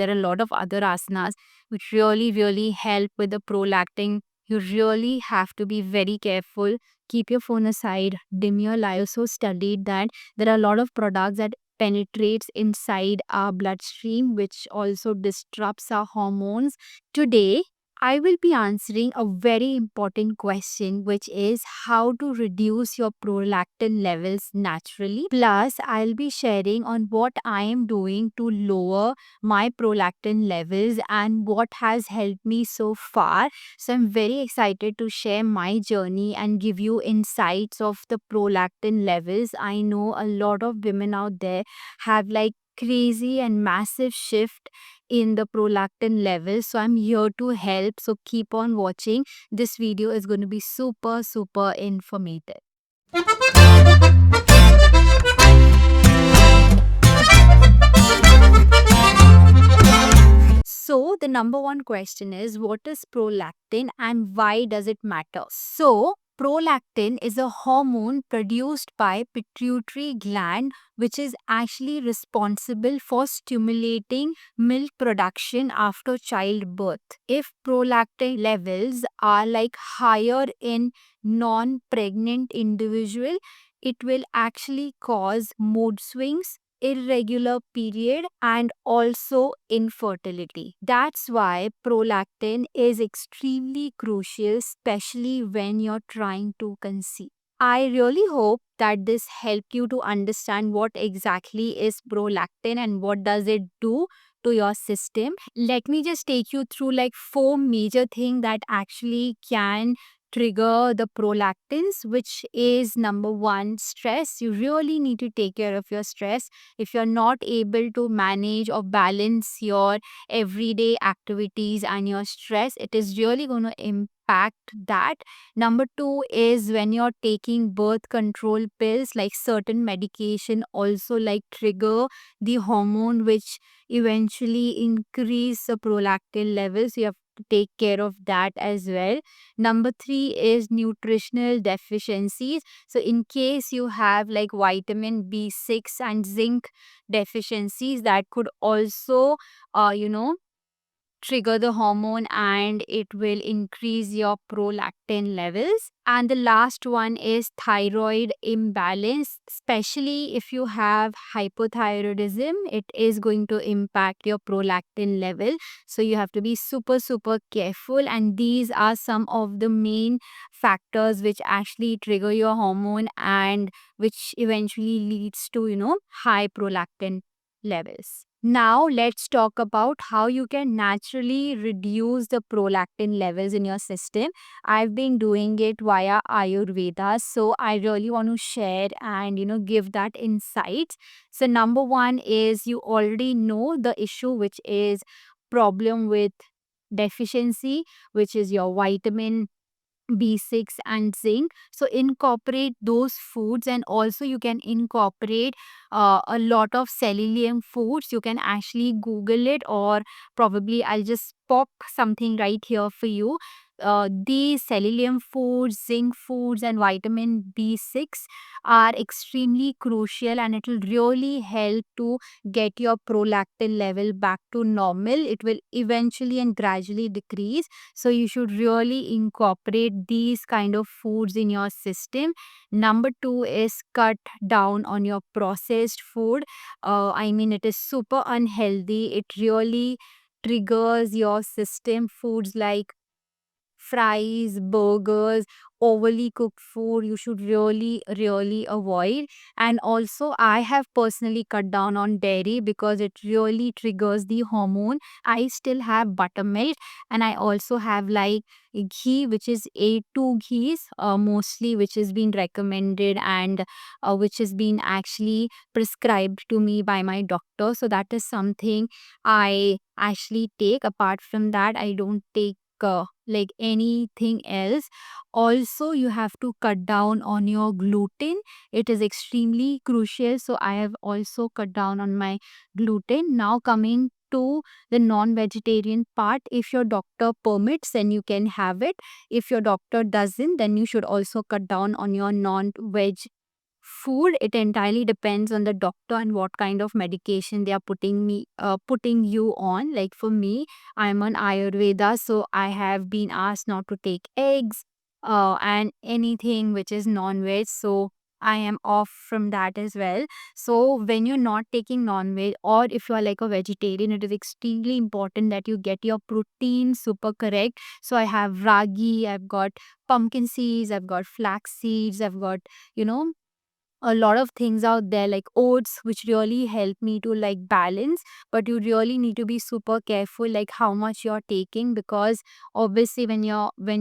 There are a lot of other asanas which really help with the prolactin. You really have to be very careful. Keep your phone aside, dim your light. I also studied that there are a lot of products that penetrates inside our bloodstream, which also disrupts our hormones. Today, I will be answering a very important question, which is how to reduce your prolactin levels naturally. Plus, I'll be sharing on what I am doing to lower my prolactin levels and what has helped me so far. So, I'm very excited to share my journey and give you insights of the prolactin levels. I know a lot of women out there have like crazy and massive shift in the prolactin levels. So I'm here to help. So keep on watching. This video is going to be super informative. So the number one question is, what is prolactin and why does it matter? So prolactin is a hormone produced by pituitary gland, which is actually responsible for stimulating milk production after childbirth. If prolactin levels are like higher in non-pregnant individual, it will actually cause mood swings, irregular period, and also infertility. That's why prolactin is extremely crucial, especially when you're trying to conceive. I really hope that this helped you to understand what exactly is prolactin and what does it do to your system. Let me just take you through like four major things that actually can trigger the prolactins, which is number one, stress. You really need to take care of your stress. If you're not able to manage or balance your everyday activities and your stress, it is really going to impact that. Number two is when you're taking birth control pills, like certain medication also like trigger the hormone which eventually increase the prolactin levels. You have to take care of that as well. Number three is nutritional deficiencies. So in case you have like vitamin B6 and zinc deficiencies, that could also trigger the hormone and it will increase your prolactin levels. And the last one is thyroid imbalance, especially if you have hypothyroidism, it is going to impact your prolactin level. So you have to be super careful. And these are some of the main factors which actually trigger your hormone and which eventually leads to, high prolactin levels. Now, let's talk about how you can naturally reduce the prolactin levels in your system. I've been doing it via Ayurveda, so I really want to share and give that insight. So, number one is you already know the issue, which is problem with deficiency, which is your vitamin B6 and zinc. So incorporate those foods, and also you can incorporate a lot of selenium foods. You can actually Google it, or probably I'll just pop something right here for you. These selenium foods, zinc foods, and vitamin B6 are extremely crucial, and it will really help to get your prolactin level back to normal. It will eventually and gradually decrease, so you should really incorporate these kind of foods in your system. Number two is cut down on your processed food. I mean, it is super unhealthy. It really triggers your system. Foods like fries, burgers, overly cooked food, you should really avoid. And also, I have personally cut down on dairy because it really triggers the hormone. I still have buttermilk, and I also have like ghee, which is A2 ghees, mostly, which has been recommended and which has been actually prescribed to me by my doctor. So that is something I actually take. Apart from that, I don't take like anything else. Also, you have to cut down on your gluten. It is extremely crucial. So I have also cut down on my gluten. Now coming to the non-vegetarian part, if your doctor permits, then you can have it. If your doctor doesn't, then you should also cut down on your non-veg food, it entirely depends on the doctor and what kind of medication they are putting you on. Like for me, I'm on Ayurveda, so I have been asked not to take eggs, and anything which is non-veg. So I am off from that as well. So when you're not taking non-veg, or if you are like a vegetarian, it is extremely important that you get your protein super correct. So I have ragi, I've got pumpkin seeds, I've got flax seeds, I've got, you know, a lot of things out there like oats, which really help me to like balance. But you really need to be super careful like how much you're taking, because obviously when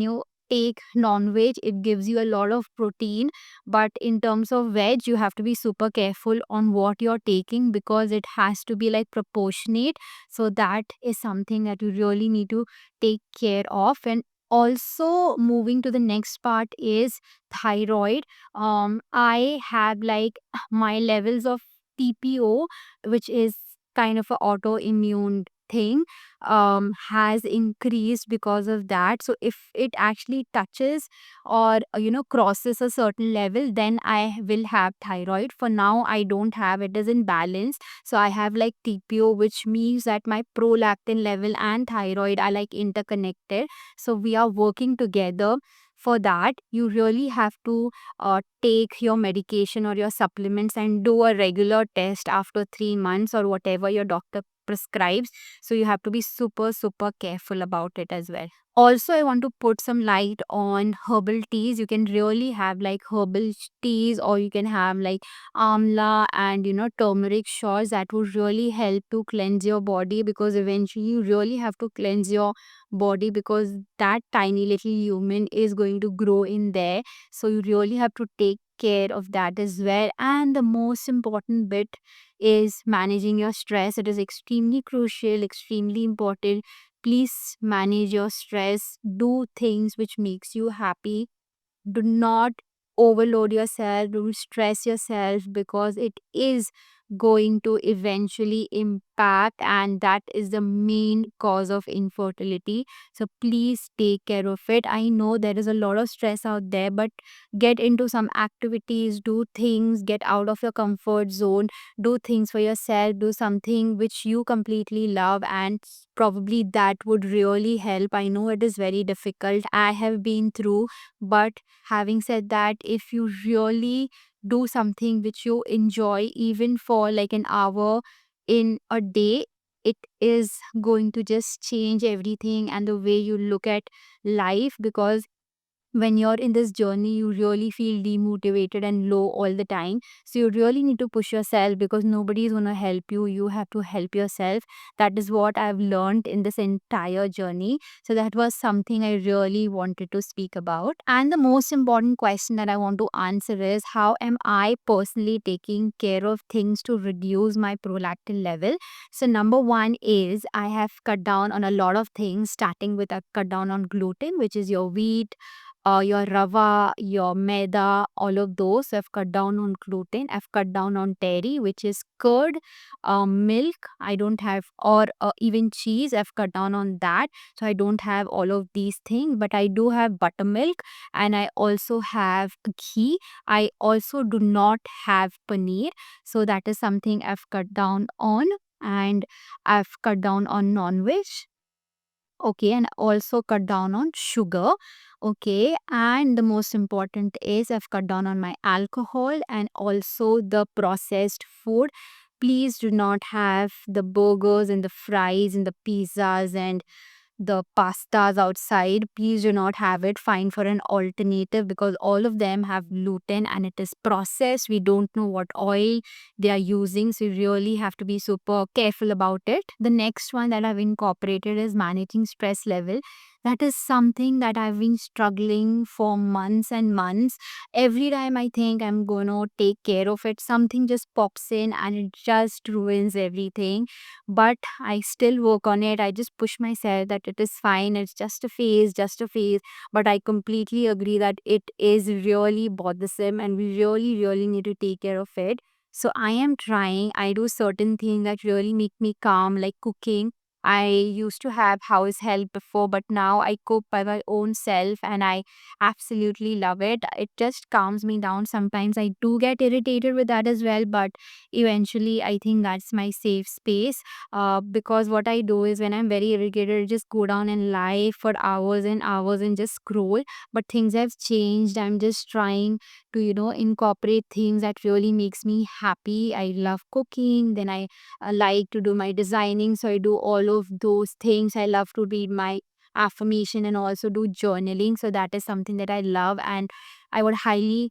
you take non-veg, it gives you a lot of protein. But in terms of veg, you have to be super careful on what you're taking, because it has to be like proportionate. So that is something that you really need to take care of. And also moving to the next part is thyroid. I have like my levels of TPO, which is kind of a autoimmune thing, has increased because of that. So if it actually touches or crosses a certain level, then I will have thyroid. For now I don't have, it is in balance. So I have like TPO, which means that my prolactin level and thyroid are like interconnected. So we are working together. For that, you really have to take your medication or your supplements and do a regular test after 3 months or whatever your doctor prescribes. So you have to be super, super careful about it as well. Also, I want to put some light on herbal teas. You can really have like herbal teas, or you can have like amla and turmeric shots that would really help to cleanse your body, because eventually you really have to cleanse your body, because that tiny little human is going to grow in there. So you really have to take care of that as well. And the most important bit is managing your stress. It is extremely crucial, extremely important. Please manage your stress. Do things which makes you happy. Do not overload yourself, don't stress yourself, because it is going to eventually impact, and that is the main cause of infertility. So please take care of it. I know there is a lot of stress out there, but get into some activities, do things, get out of your comfort zone, do things for yourself, do something which you completely love, and probably that would really help. I know it is very difficult, I have been through, but having said that, if you really do something which you enjoy, even for like an hour in a day, it is going to just change everything and the way you look at life. Because when you're in this journey, you really feel demotivated and low all the time. So you really need to push yourself, because nobody is going to help you. You have to help yourself. That is what I've learned in this entire journey. So that was something I really wanted to speak about. And the most important question that I want to answer is, how am I personally taking care of things to reduce my prolactin level? So number one is, I have cut down on a lot of things, starting with a cut down on gluten, which is your wheat, your rava, your maida, all of those. So I've cut down on gluten. I've cut down on dairy, which is curd, milk. I don't have, or even cheese. I've cut down on that. So I don't have all of these things, but I do have buttermilk, and I also have ghee. I also do not have paneer. So that is something I've cut down on. And I've cut down on non-veg. Okay, and also cut down on sugar. Okay, and the most important is, I've cut down on my alcohol and also the processed food. Please do not have the burgers and the fries and the pizzas and the pastas outside. Please do not have it. Find for an alternative, because all of them have gluten and it is processed. We don't know what oil they are using. So you really have to be super careful about it. The next one that I've incorporated is managing stress level. That is something that I've been struggling for months and months. Every time I think I'm going to take care of it, something just pops in and it just ruins everything. But I still work on it. I just push myself that it is fine. It's just a phase, just a phase. But I completely agree that it is really bothersome and we really, really need to take care of it. So I am trying. I do certain things that really make me calm, like cooking. I used to have house help before, but now I cook by my own self and I absolutely love it. It just calms me down. Sometimes I do get irritated with that as well, but eventually I think that's my safe space. Because what I do is when I'm very irritated, I just go down and lie for hours and hours and just scroll. But things have changed. I'm just trying to, incorporate things that really makes me happy. I love cooking. Then I like to do my designing. So I do all of those things. I love to read my affirmation and also do journaling. So that is something that I love. And I would highly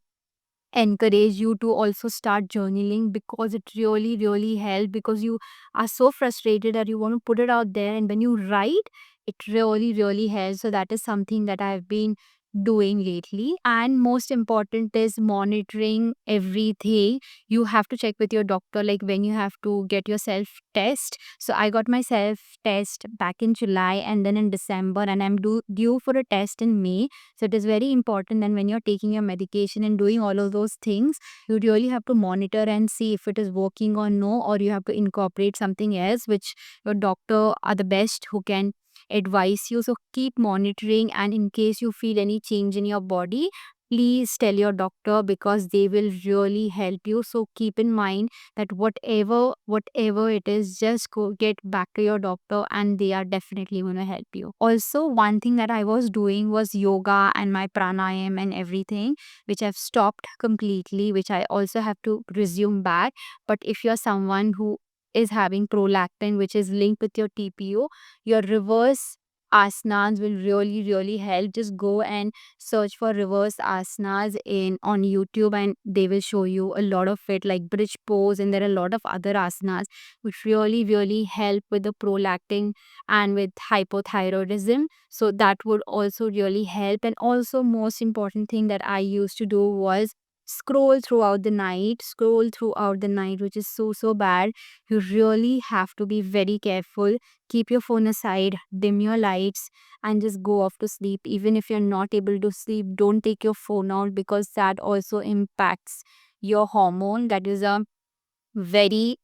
encourage you to also start journaling because it really, really helps because you are so frustrated that you want to put it out there. And when you write, it really, really helps. So that is something that I've been doing lately. And most important is monitoring everything. You have to check with your doctor, like when you have to get your self test. So I got my self test back in July and then in December, and I'm due for a test in May. So it is very important that when you're taking your medication and doing all of those things, you really have to monitor and see if it is working or no, or you have to incorporate something else, which your doctor are the best who can advise you. So keep monitoring, and in case you feel any change in your body, please tell your doctor because they will really help you. So keep in mind that whatever it is, just go get back to your doctor and they are definitely going to help you. Also, one thing that I was doing was yoga and my pranayam and everything, which I've stopped completely, which I also have to resume back. But if you're someone who is having prolactin which is linked with your TPO, your reverse asanas will really, really help. Just go and search for reverse asanas in on YouTube and they will show you a lot of it, like bridge pose, and there are a lot of other asanas which really, really help with the prolactin and with hypothyroidism. So that would also really help. And also, most important thing that I used to do was scroll throughout the night, which is so, so bad. You really have to be very careful. Keep your phone aside, dim your lights, and just go off to sleep. Even if you're not able to sleep, don't take your phone out because that also impacts your hormone. That is a very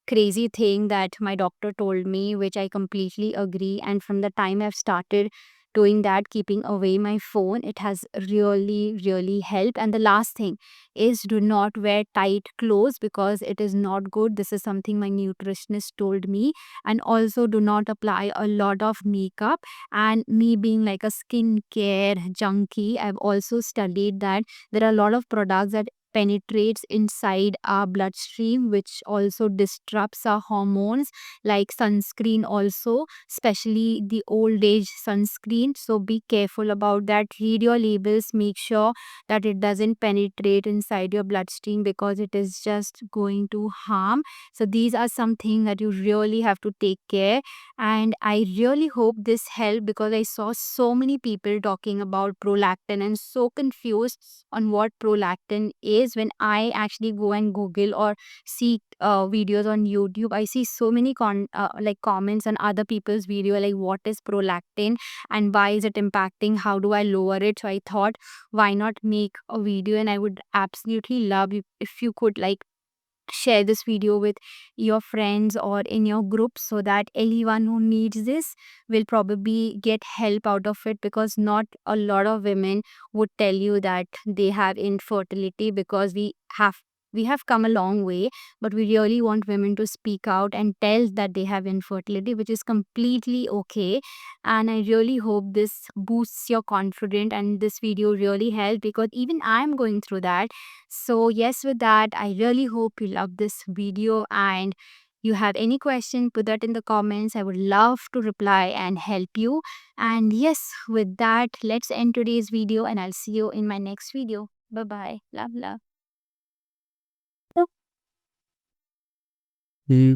crazy thing that my doctor told me, which I completely agree. And from the time I've started doing that, keeping away my phone, it has really, really helped. And the last thing is, do not wear tight clothes because it is not good. This is something my nutritionist told me. And also, do not apply a lot of makeup. And me being like a skincare junkie, I've also studied that there are a lot of products that penetrates inside our bloodstream, which also disrupts our hormones, like sunscreen also, especially the old age sunscreen. So be careful about that. Read your labels, make sure that it doesn't penetrate inside your bloodstream because it is just going to harm. So these are some things that you really have to take care. And I really hope this helped because I saw so many people talking about prolactin and so confused on what prolactin is. When I actually go and Google or see videos on YouTube, I see so many like comments on other people's video, like what is prolactin and why is it impacting? How do I lower it? So I thought, why not make a video? And I would absolutely love if you could like share this video with your friends or in your group so that anyone who needs this will probably get help out of it, because not a lot of women would tell you that they have infertility, because we have come a long way, but we really want women to speak out and tell that they have infertility, which is completely okay. And I really hope this boosts your confidence and this video really helped, because even I'm going through that. So, yes, with that, I really hope you love this video, and you have any question, put that in the comments. I would love to reply and help you. And yes, with that, let's end today's video, and I'll see you in my next video. Bye bye. Love, love. Mm.